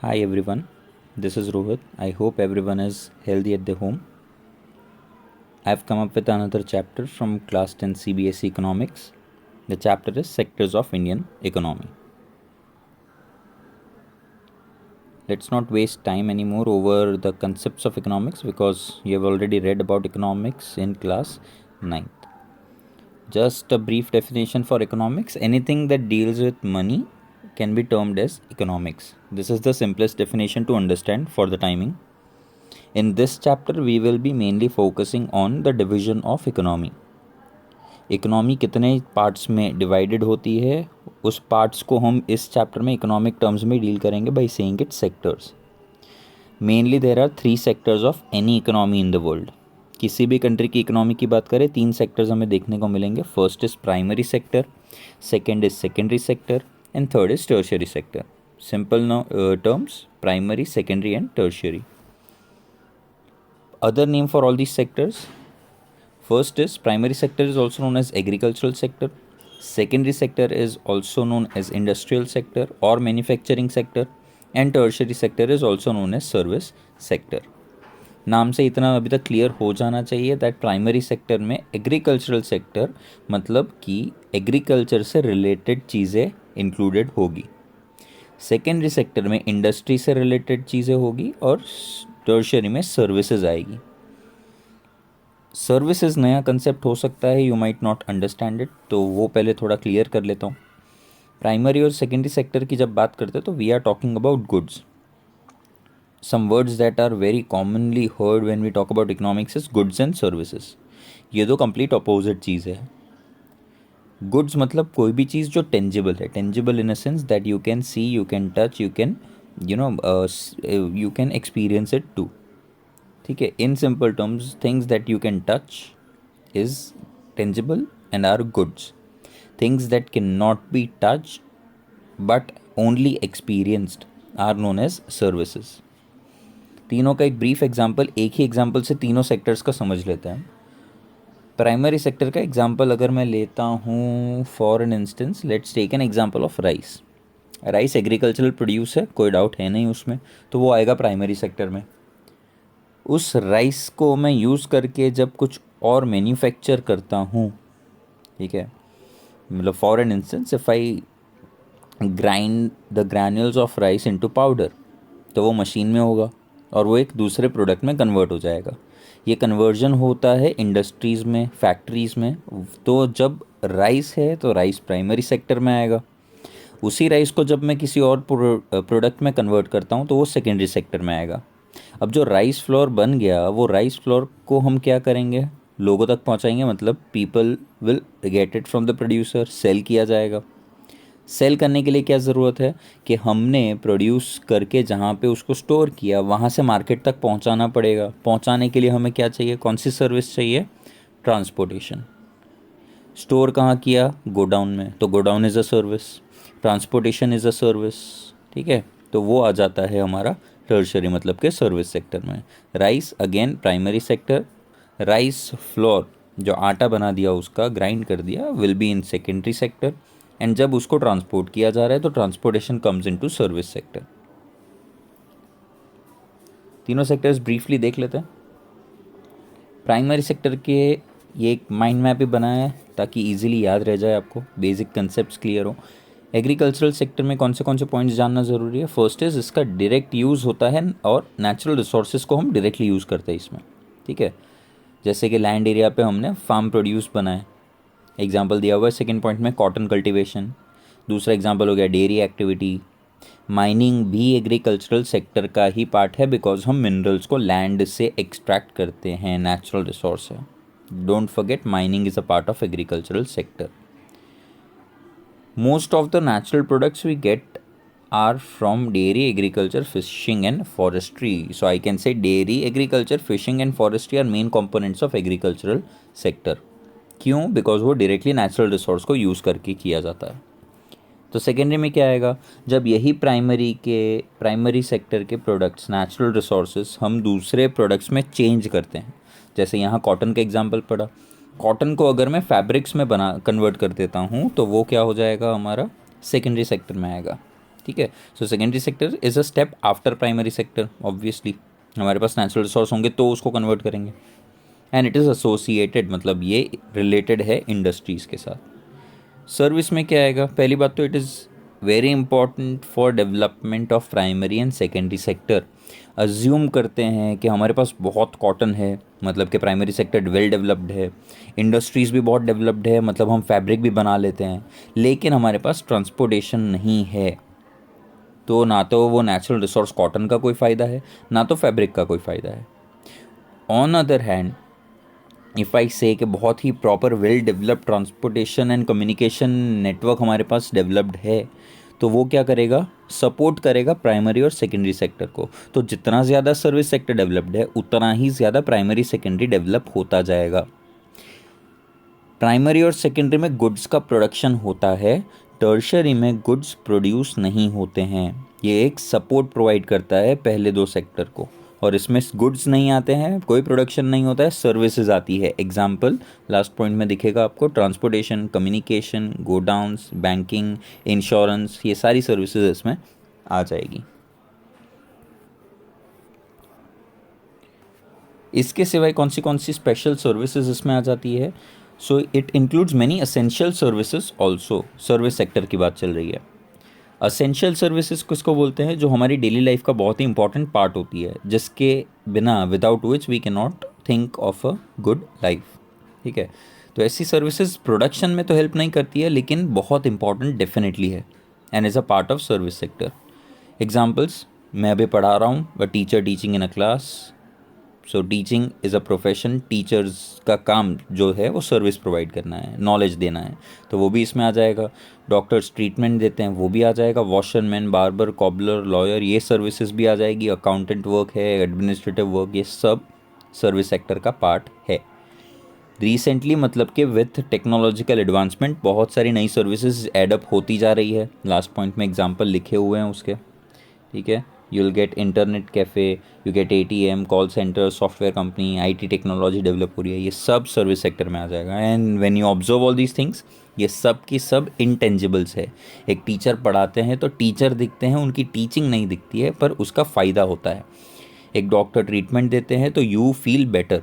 Hi everyone, this is Rohit. I hope everyone is healthy at their home. I've come up with another chapter from class 10 CBSE Economics. The chapter is Sectors of Indian Economy. Let's not waste time anymore over the concepts of economics because you have already read about economics in class 9th. Just a brief definition for economics: anything that deals with money can be termed as economics. This is the simplest definition to understand for the timing. In this chapter, we will be mainly focusing on the division of economy. Economy कितने parts में divided होती है, उस parts को हम इस chapter में economic terms में डील करेंगे by saying it sectors. Mainly there are 3 sectors of any economy in the world. किसी भी कंट्री की इकोनॉमी की बात करें, 3 सेक्टर्स हमें देखने को मिलेंगे. First is primary sector, second is secondary sector and third is tertiary sector. Simple terms: primary, secondary and tertiary. Other name for all these sectors: first is primary sector is also known as agricultural sector, secondary sector is also known as industrial sector or manufacturing sector, and tertiary sector is also known as service sector. नाम से इतना अभी तक clear हो जाना चाहिए that primary sector में agricultural sector मतलब कि एग्रीकल्चर से रिलेटेड चीज़ें इंक्लूडेड होगी. सेकेंडरी सेक्टर में इंडस्ट्री से रिलेटेड चीज़ें होगी और टर्शियरी में सर्विसेज आएगी. सर्विसेज नया कंसेप्ट हो सकता है, you might not understand it, तो वो पहले थोड़ा क्लियर कर लेता हूँ. प्राइमरी और सेकेंडरी सेक्टर की जब बात करते हैं तो we are talking about goods. Some words that are very commonly heard when we talk about economics is goods and services. ये दो कंप्लीट अपोजिट चीज़ है. गुड्स मतलब कोई भी चीज़ जो टेंजिबल है, tangible in a sense that you can see, you can touch, you can you can experience it too. ठीक है, in simple terms, things that you can touch is tangible and are goods. Things that cannot be touched but only experienced are known as services. तीनों का एक brief example, एक ही example से तीनों sectors का समझ लेते हैं. प्राइमरी सेक्टर का एग्जाम्पल अगर मैं लेता हूँ, for an instance let's take an example of rice. Rice agricultural produce है, कोई डाउट है नहीं उसमें, तो वो आएगा प्राइमरी सेक्टर में. उस राइस को मैं यूज़ करके जब कुछ और मैन्युफैक्चर करता हूँ, ठीक है, मतलब for an instance if I grind the granules of rice into powder, तो वो मशीन में होगा और वो एक दूसरे प्रोडक्ट में कन्वर्ट हो जाएगा. ये कन्वर्जन होता है इंडस्ट्रीज़ में, फैक्ट्रीज़ में. तो जब राइस है तो राइस प्राइमरी सेक्टर में आएगा. उसी राइस को जब मैं किसी और प्रोडक्ट में कन्वर्ट करता हूँ तो वो सेकेंडरी सेक्टर में आएगा. अब जो राइस फ्लोर बन गया, वो राइस फ्लोर को हम क्या करेंगे, लोगों तक पहुँचाएंगे. मतलब people will get it from the producer, sell किया जाएगा. सेल करने के लिए क्या ज़रूरत है कि हमने प्रोड्यूस करके जहाँ पे उसको स्टोर किया वहाँ से मार्केट तक पहुँचाना पड़ेगा. पहुँचाने के लिए हमें क्या चाहिए, कौन सी सर्विस चाहिए, ट्रांसपोर्टेशन. स्टोर कहाँ किया, गोडाउन में, तो godown is a service, transportation is a service. ठीक है, तो वो आ जाता है हमारा टर्शियरी मतलब के सर्विस सेक्टर में. Rice again primary sector. Rice flour जो आटा बना दिया, उसका ग्राइंड कर दिया, will be in secondary sector. And जब उसको ट्रांसपोर्ट किया जा रहा है तो transportation comes into service sector. तीनों सेक्टर्स ब्रीफली देख लेते हैं. प्राइमरी सेक्टर के ये एक माइंड मैप भी बनाया है ताकि इजीली याद रह जाए आपको, बेसिक कंसेप्ट्स क्लियर हो. एग्रीकल्चरल सेक्टर में कौन से पॉइंट्स जानना ज़रूरी है. फर्स्ट इज़ इसका डायरेक्ट यूज़ होता है और नेचुरल रिसोर्सेज को हम डायरेक्टली यूज़ करते हैं इसमें. ठीक है, जैसे कि लैंड एरिया पे हमने फार्म प्रोड्यूस बनाए, एग्जांपल दिया हुआ है. सेकंड पॉइंट में कॉटन कल्टीवेशन. दूसरा एग्जांपल हो गया डेयरी एक्टिविटी. माइनिंग भी एग्रीकल्चरल सेक्टर का ही पार्ट है बिकॉज हम मिनरल्स को लैंड से एक्सट्रैक्ट करते हैं, नेचुरल रिसोर्स है. Don't forget, mining is a part of agricultural sector. Most of the natural products we get are from dairy, agriculture, fishing and forestry. So I can say dairy, agriculture, fishing and forestry are main components of agricultural sector. क्यों? Because वो directly natural resource को use करके किया जाता है. तो secondary में क्या आएगा, जब यही प्राइमरी सेक्टर के प्रोडक्ट्स, नेचुरल रिसोर्सेज हम दूसरे प्रोडक्ट्स में चेंज करते हैं. जैसे यहाँ कॉटन का एग्जांपल पड़ा. कॉटन को अगर मैं फैब्रिक्स में कन्वर्ट कर देता हूँ तो वो क्या हो जाएगा, हमारा सेकेंडरी सेक्टर में आएगा. ठीक है। So secondary sector is a step after primary sector. Obviously हमारे पास नेचुरल रिसोर्स होंगे तो उसको कन्वर्ट करेंगे, एंड इट इज़ एसोसिएटेड, मतलब ये रिलेटेड है इंडस्ट्रीज़ के साथ। सर्विस में क्या आएगा? पहली बात तो it is very important for development of primary and secondary sector. Assume करते हैं कि हमारे पास बहुत कॉटन है, मतलब कि प्राइमरी सेक्टर वेल डेवलप्ड है, इंडस्ट्रीज़ भी बहुत डेवलप्ड है, मतलब हम फैब्रिक भी बना लेते हैं, लेकिन हमारे पास ट्रांसपोर्टेशन नहीं है, तो ना तो वो नेचुरल रिसोर्स कॉटन का कोई फ़ायदा है, ना तो फैब्रिक का कोई फ़ायदा है। On other hand, if I say कि बहुत ही proper well developed transportation and communication network हमारे पास डेवलप्ड है, तो वो क्या करेगा? सपोर्ट करेगा प्राइमरी और सेकेंडरी सेक्टर को। तो जितना ज़्यादा सर्विस सेक्टर डेवलप्ड है उतना ही ज़्यादा प्राइमरी सेकेंडरी डेवलप होता जाएगा। प्राइमरी और सेकेंडरी में गुड्स का प्रोडक्शन होता है, टर्शरी में गुड्स प्रोड्यूस नहीं होते हैं। ये एक सपोर्ट प्रोवाइड करता है पहले दो सेक्टर को, और इसमें गुड्स नहीं आते हैं, कोई प्रोडक्शन नहीं होता है, सर्विसेज आती है। एग्जाम्पल लास्ट पॉइंट में दिखेगा आपको, transportation, communication, godowns, banking, insurance, ये सारी सर्विसेज इसमें आ जाएगी। इसके सिवाय कौन सी स्पेशल सर्विसेज इसमें आ जाती है? So it includes many essential services also. Service sector की बात चल रही है। असेंशियल सर्विसेज किसको बोलते हैं? जो हमारी डेली लाइफ का बहुत ही इंपॉर्टेंट पार्ट होती है, जिसके बिना, without which we can not think of a good life. ठीक है, तो ऐसी सर्विसेज प्रोडक्शन में तो हेल्प नहीं करती है, लेकिन बहुत इंपॉर्टेंट डेफिनेटली है, and is a part of service sector. Examples, मैं अभी पढ़ा रहा हूँ, व teacher teaching in a class. So teaching is a profession, teachers का काम जो है वो सर्विस प्रोवाइड करना है, नॉलेज देना है, तो वो भी इसमें आ जाएगा। डॉक्टर्स ट्रीटमेंट देते हैं, वो भी आ जाएगा। वॉशरमैन, बार्बर, कॉबलर, लॉयर, ये सर्विसेज भी आ जाएगी। अकाउंटेंट वर्क है, एडमिनिस्ट्रेटिव वर्क, ये सब सर्विस सेक्टर का पार्ट है। रिसेंटली, मतलब कि विथ टेक्नोलॉजिकल एडवांसमेंट, बहुत सारी नई सर्विसेज एडअप होती जा रही है। लास्ट पॉइंट में एग्जांपल लिखे हुए हैं उसके। ठीक है, you will get internet cafe, you get ATM, call centre, software company, IT technology develop हो रही है, ये सब सर्विस सेक्टर में आ जाएगा। And when you observe all these things, ये सब की सब इंटेंजिबल्स है। एक टीचर पढ़ाते हैं तो टीचर दिखते हैं, उनकी टीचिंग नहीं दिखती है, पर उसका फ़ायदा होता है। एक डॉक्टर ट्रीटमेंट देते हैं तो you feel better,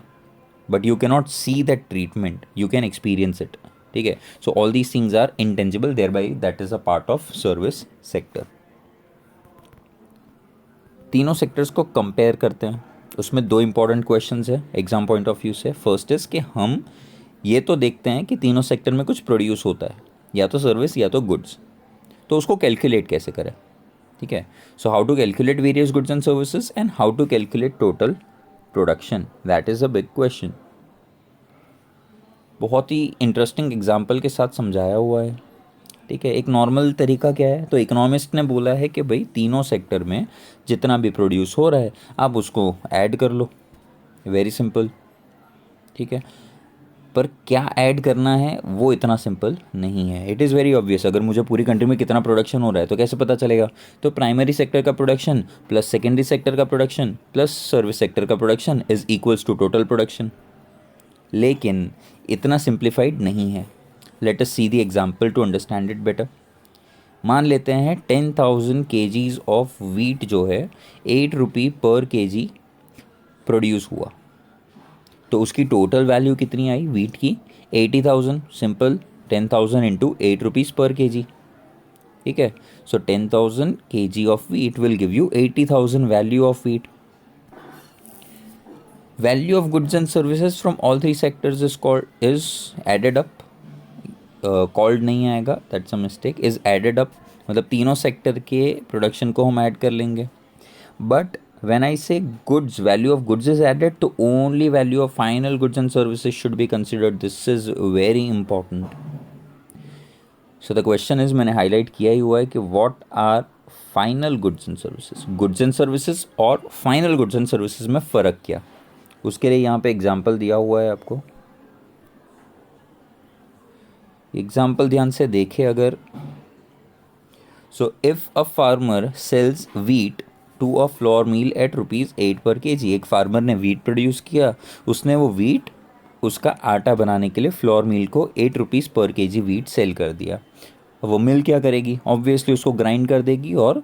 but you can not see that treatment, you can experience it. ठीक है, so all these things are intangible, thereby that is a part of service sector. तीनों sectors को compare करते हैं, उसमें दो important questions है exam point of view से। फर्स्ट इज़ कि हम ये तो देखते हैं कि तीनों सेक्टर में कुछ प्रोड्यूस होता है, या तो सर्विस या तो गुड्स, तो उसको कैलकुलेट कैसे करें? ठीक है, सो how to calculate various goods and services and how to calculate total production, that is a big question. बहुत ही इंटरेस्टिंग एग्जाम्पल के साथ समझाया हुआ है। ठीक है, एक नॉर्मल तरीका क्या है, तो इकोनॉमिस्ट ने बोला है कि भाई तीनों सेक्टर में जितना भी प्रोड्यूस हो रहा है आप उसको ऐड कर लो, वेरी सिंपल। ठीक है, पर क्या ऐड करना है वो इतना सिंपल नहीं है। इट इज़ वेरी ऑब्वियस, अगर मुझे पूरी कंट्री में कितना प्रोडक्शन हो रहा है तो कैसे पता चलेगा? तो प्राइमरी सेक्टर का प्रोडक्शन प्लस सेकेंडरी सेक्टर का प्रोडक्शन प्लस सर्विस सेक्टर का production is equals to total production. लेकिन इतना सिंप्लीफाइड नहीं है। Let us see the example to understand it better. मान लेते हैं 10,000 kgs ऑफ वीट जो है 8 रुपी पर kg प्रोड्यूस हुआ, तो उसकी टोटल वैल्यू कितनी आई वीट की? 80,000। सिंपल, 10,000 इंटू 8 रुपीज़ पर kg। ठीक है, so 10,000 kg of wheat will give you 80,000 value of wheat. Value of goods and services from all three sectors is added up, called नहीं आएगा, that's a mistake, is added up, मतलब तीनों sector के production को हम add कर लेंगे। But when I say goods, value of goods is added, तो only value of final goods and services should be considered. This is very important. So the question is, मैंने highlight किया ही हुआ है कि what are final goods and services, goods and services और final goods and services में फ़र्क क्या? उसके लिए यहाँ पे एग्जाम्पल दिया हुआ है आपको। एग्जाम्पल ध्यान से देखे अगर, so if a farmer sells wheat to a flour mill at ₹8 per kg, एक फार्मर ने वीट प्रोड्यूस किया, उसने वो वीट उसका आटा बनाने के लिए फ्लोर मील को 8 रुपीज़ पर kg वीट सेल कर दिया। वो मिल क्या करेगी, ऑब्वियसली उसको ग्राइंड कर देगी और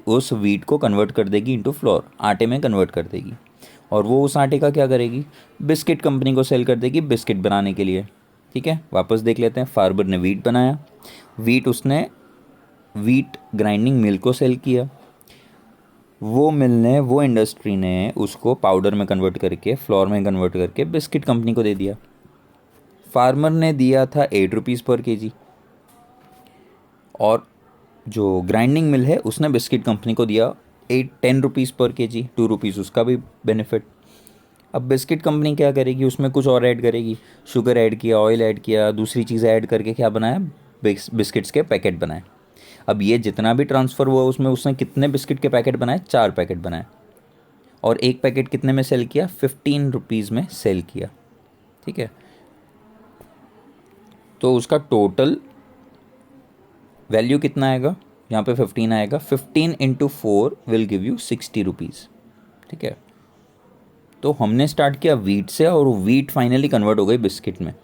उस वीट को कन्वर्ट कर देगी इनटू फ्लोर, आटे में कन्वर्ट कर देगी। और वो उस आटे का क्या करेगी, बिस्किट कंपनी को सेल कर देगी बिस्किट बनाने के लिए। ठीक है, वापस देख लेते हैं। फार्मर ने वीट बनाया, वीट उसने वीट ग्राइंडिंग मिल को सेल किया, वो मिल ने, वो इंडस्ट्री ने उसको पाउडर में कन्वर्ट करके, फ्लोर में कन्वर्ट करके बिस्किट कंपनी को दे दिया। फार्मर ने दिया था 8 रुपीज़ पर केजी, और जो ग्राइंडिंग मिल है उसने बिस्किट कंपनी को दिया 10 रुपीज़ पर केजी, 2 रुपीज़ उसका भी बेनिफिट। अब बिस्किट कंपनी क्या करेगी, उसमें कुछ और ऐड करेगी, शुगर ऐड किया, ऑयल ऐड किया, दूसरी चीज़ें ऐड करके क्या बनाया, बिस्किट्स के पैकेट बनाए। अब ये जितना भी ट्रांसफ़र हुआ उसमें उसने कितने बिस्किट के पैकेट बनाए, 4 पैकेट बनाए, और एक पैकेट कितने में सेल किया, 15 रुपीज़ में सेल किया। ठीक है, तो उसका टोटल वैल्यू कितना आएगा, यहाँ पे 15 आएगा, 15 into 4 will give you 60 rupees. ठीक है, तो हमने स्टार्ट किया वीट से, और वीट फाइनली कन्वर्ट हो गई बिस्किट में,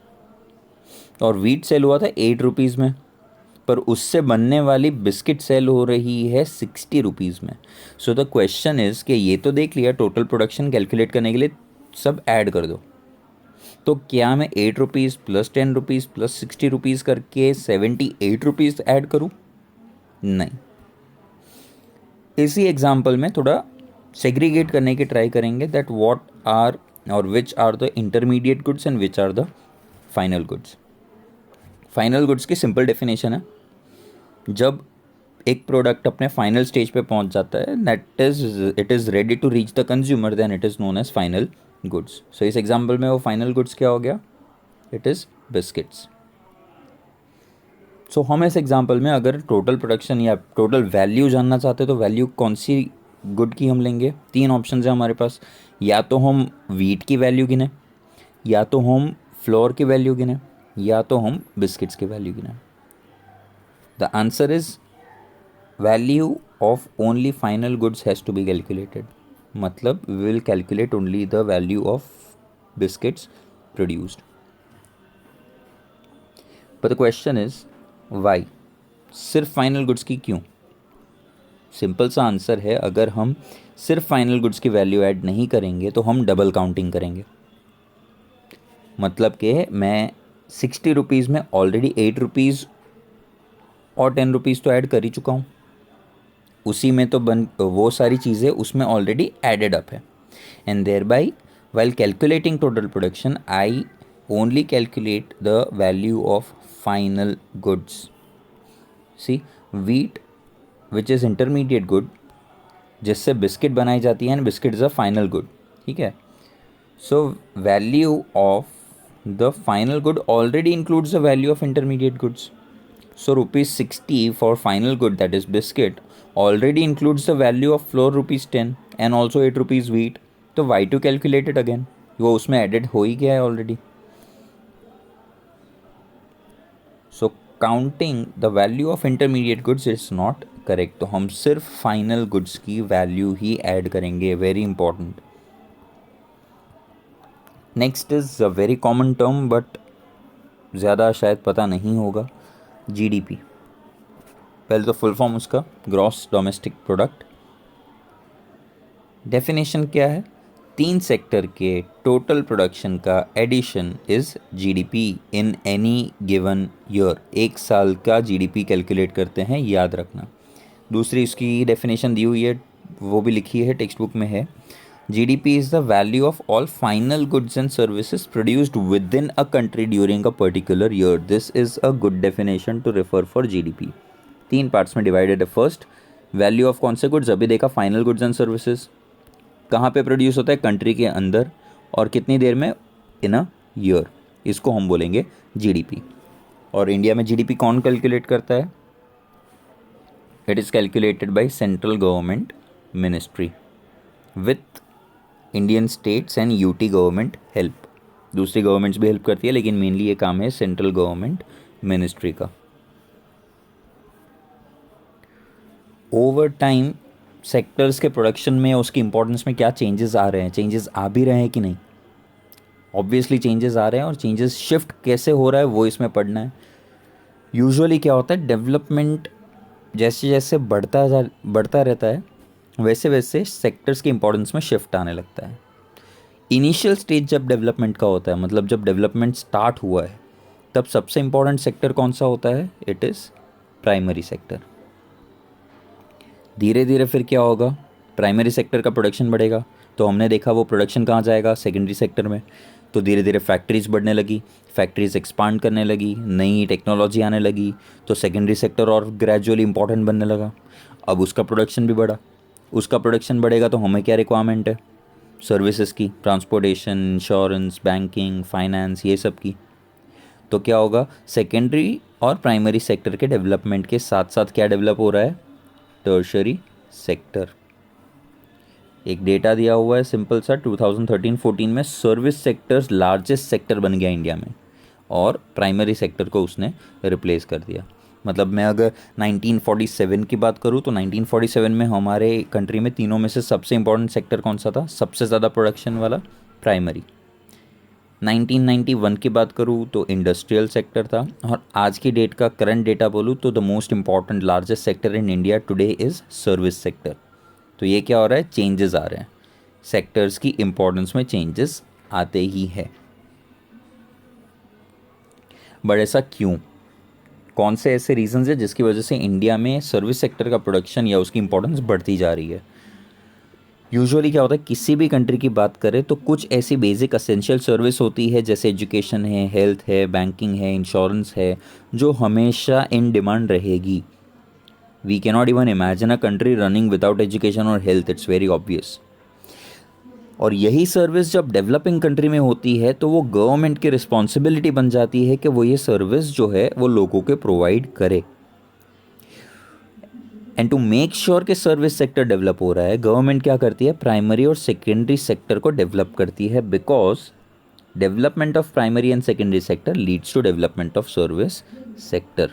और वीट सेल हुआ था 8 रुपीज़ में, पर उससे बनने वाली बिस्किट सेल हो रही है 60 रुपीज़ में। सो द क्वेश्चन इज़ कि ये तो देख लिया, टोटल प्रोडक्शन कैलकुलेट करने के लिए सब ऐड कर दो, तो क्या मैं 8 rupees plus 10 rupees plus 60 rupees करके 78 रुपीज़ ऐड करूँ? नहीं। इसी एग्जाम्पल में थोड़ा सेग्रीगेट करने की ट्राई करेंगे, दैट व्हाट आर और which are the intermediate goods and which are the final goods. Final goods की सिंपल डेफिनेशन है, जब एक प्रोडक्ट अपने फाइनल स्टेज पे पहुंच जाता है, that is it is ready to reach the consumer, then it is known as final goods. So इस एग्जाम्पल में वो फाइनल गुड्स क्या हो गया, इट इज़ बिस्किट्स। सो हम इस एग्जाम्पल में अगर टोटल प्रोडक्शन या टोटल वैल्यू जानना चाहते हैं, तो वैल्यू कौन सी गुड की हम लेंगे? 3 ऑप्शन है हमारे पास, या तो हम वीट की वैल्यू गिने, या तो हम फ्लोर की वैल्यू गिने, या तो हम बिस्किट्स की वैल्यू गिने। The answer is value of only final goods has to be calculated, मतलब we will calculate only the value of biscuits produced. But the question is why, सिर्फ फाइनल गुड्स की क्यों? सिंपल सा answer है, अगर हम सिर्फ फाइनल गुड्स की वैल्यू ऐड नहीं करेंगे तो हम डबल काउंटिंग करेंगे। मतलब कि मैं 60 रुपीज़ में ऑलरेडी 8 रुपीज़ और 10 रुपीज़ तो ऐड कर ही चुका हूँ, उसी में तो वो सारी चीज़ें उसमें ऑलरेडी एडेड अप है, and thereby while calculating total production I only calculate the value of final goods. See, wheat which is intermediate good, जिससे बिस्किट बनाई जाती है, and biscuit is a final good. ठीक है, so value of the final good already includes the value of intermediate goods. So rupees 60 for final good, that is biscuit, already includes the value of flour rupees 10 and also 8 rupees wheat. तो why to calculate it again? वो उसमें added हो ही गया है already. So counting the value of intermediate goods is not correct. तो हम सिर्फ final goods की value ही add करेंगे, very important. Next is a very common term but ज़्यादा शायद पता नहीं होगा, जीडीपी। पहले तो फुल फॉर्म उसका ग्रॉस डोमेस्टिक प्रोडक्ट। डेफिनेशन क्या है, 3 सेक्टर के टोटल प्रोडक्शन का addition is GDP in any given year. एक साल का जीडीपी कैलकुलेट करते हैं, याद रखना। दूसरी उसकी डेफिनेशन दी हुई है, वो भी लिखी है, टेक्स्ट बुक में है। GDP is the value of all final goods and services produced within a country during a particular year. This is a good definition to refer for GDP. 3 parts में divided है। First, value of कौन से goods, अभी देखा final goods and services, कहाँ पे produce होता है, कंट्री के अंदर, और कितनी देर में, इन अ ईयर, इसको हम बोलेंगे GDP। और इंडिया में GDP कौन कैलकुलेट करता है? It is calculated by central government ministry with Indian states and UT government help. दूसरी गवर्नमेंट्स भी हेल्प करती है, लेकिन मेनली ये काम है सेंट्रल गवर्नमेंट मिनिस्ट्री का। ओवर टाइम सेक्टर्स के प्रोडक्शन में, उसकी इंपॉर्टेंस में क्या चेंजेस आ रहे हैं, चेंजेस आ भी रहे हैं कि नहीं? ऑब्वियसली चेंजेस आ रहे हैं, और चेंजेस शिफ्ट कैसे हो रहा है वो इसमें पढ़ना है। यूजुअली क्या होता है, डेवलपमेंट जैसे जैसे बढ़ता रहता है, वैसे वैसे सेक्टर्स के इंपॉर्टेंस में शिफ्ट आने लगता है। इनिशियल स्टेज जब डेवलपमेंट का होता है, मतलब जब डेवलपमेंट स्टार्ट हुआ है, तब सबसे इम्पॉर्टेंट सेक्टर कौन सा होता है? It is primary sector. धीरे धीरे फिर क्या होगा, प्राइमरी सेक्टर का प्रोडक्शन बढ़ेगा, तो हमने देखा वो प्रोडक्शन कहाँ जाएगा? सेकेंडरी सेक्टर में। तो धीरे धीरे फैक्ट्रीज बढ़ने लगी, फैक्ट्रीज एक्सपांड करने लगी, नई टेक्नोलॉजी आने लगी, तो सेकेंडरी सेक्टर और ग्रेजुअली इंपॉर्टेंट बनने लगा। अब उसका प्रोडक्शन भी बढ़ा, उसका प्रोडक्शन बढ़ेगा तो हमें क्या रिक्वायरमेंट है? सर्विसेज की, ट्रांसपोर्टेशन, इंश्योरेंस, बैंकिंग, फाइनेंस, ये सब की। तो क्या होगा, सेकेंडरी और प्राइमरी सेक्टर के डेवलपमेंट के साथ साथ क्या डेवलप हो रहा है? Tertiary sector. एक डेटा दिया हुआ है सिंपल सा, 2013-14 में सर्विस सेक्टर्स लार्जेस्ट सेक्टर बन गया इंडिया में, और प्राइमरी सेक्टर को उसने रिप्लेस कर दिया। मतलब मैं अगर 1947 की बात करूँ तो 1947 में हमारे कंट्री में तीनों में से सबसे इम्पोर्टेंट सेक्टर कौन सा था? सबसे ज़्यादा प्रोडक्शन वाला? प्राइमरी। 1991 की बात करूँ तो इंडस्ट्रियल सेक्टर था, और आज की डेट का करंट डेटा बोलूँ तो the most important largest sector in India today is service sector. तो ये क्या हो रहा है? चेंजेस आ रहे हैं, सेक्टर्स की इम्पोर्टेंस में चेंजेस आते ही है। बट ऐसा क्यों? कौन से ऐसे रीजंस है जिसकी वजह से इंडिया में सर्विस सेक्टर का प्रोडक्शन या उसकी इंपॉर्टेंस बढ़ती जा रही है? यूजुअली क्या होता है, किसी भी कंट्री की बात करें तो कुछ ऐसी बेसिक असेंशियल सर्विस होती है, जैसे एजुकेशन है, हेल्थ है, बैंकिंग है, इंश्योरेंस है, जो हमेशा इन डिमांड रहेगी। We cannot even imagine a country running without education और हेल्थ, इट्स वेरी ऑब्वियस। और यही सर्विस जब डेवलपिंग कंट्री में होती है तो वो गवर्नमेंट की रिस्पॉन्सिबिलिटी बन जाती है कि वो ये सर्विस जो है वो लोगों के प्रोवाइड करे। एंड टू मेक श्योर कि सर्विस सेक्टर डेवलप हो रहा है, गवर्नमेंट क्या करती है? प्राइमरी और सेकेंडरी सेक्टर को डेवलप करती है, because development of primary and secondary sector leads to development of service sector.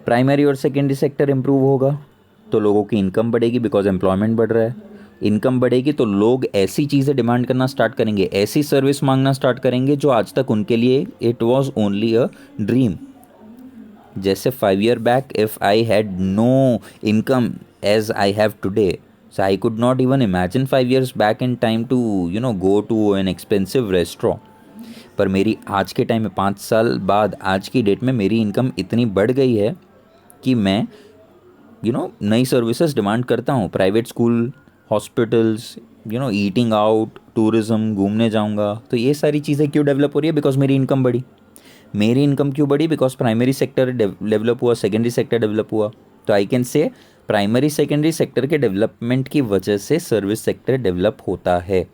Primary और सेकेंडरी सेक्टर इंप्रूव होगा तो लोगों की इनकम बढ़ेगी, बिकॉज एम्प्लॉयमेंट बढ़ रहा है। इनकम बढ़ेगी तो लोग ऐसी चीज़ें डिमांड करना स्टार्ट करेंगे, ऐसी सर्विस मांगना स्टार्ट करेंगे जो आज तक उनके लिए it was only a dream. जैसे 5 year back, if I had no income as I have today, so I could not even imagine 5 years back in time to go to an expensive restaurant. पर मेरी आज के time में 5 साल बाद आज की डेट में मेरी इनकम इतनी बढ़ गई है कि मैं नई सर्विसेज डिमांड करता हूँ। Private school, hospitals, eating out, tourism, घूमने जाऊँगा। तो ये सारी चीज़ें क्यों डेवलप हो रही है? बिकॉज मेरी इनकम बढ़ी। मेरी इनकम क्यों बढ़ी? बिकॉज प्राइमरी सेक्टर डेवलप हुआ, सेकेंडरी सेक्टर डेवलप हुआ। तो I can say primary secondary sector के डेवलपमेंट की वजह से सर्विस सेक्टर डेवलप होता है।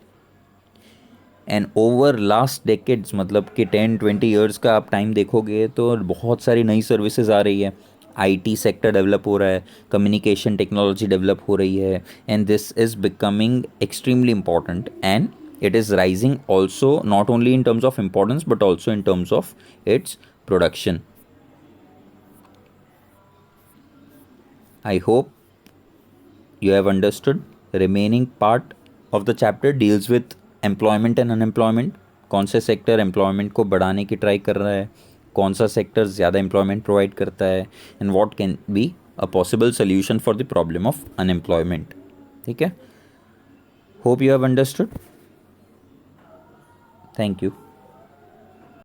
एंड ओवर लास्ट डेकेड्स, मतलब कि 10-20 ईयर्स का आप टाइम देखोगे तो बहुत सारी नई सर्विसेज आ रही है। आईटी सेक्टर डेवलप हो रहा है, कम्युनिकेशन टेक्नोलॉजी डेवलप हो रही है, and this is becoming extremely important, and it is rising also, not only in terms of importance but also in terms of its production. I hope you have understood. Remaining part of the chapter deals with employment and unemployment. कौन से sector employment को बढ़ाने की try कर रहा है, कौन सा सेक्टर ज़्यादा एम्प्लॉयमेंट प्रोवाइड करता है, and what can be a possible solution for the problem of unemployment. ठीक है, hope you have understood. Thank you.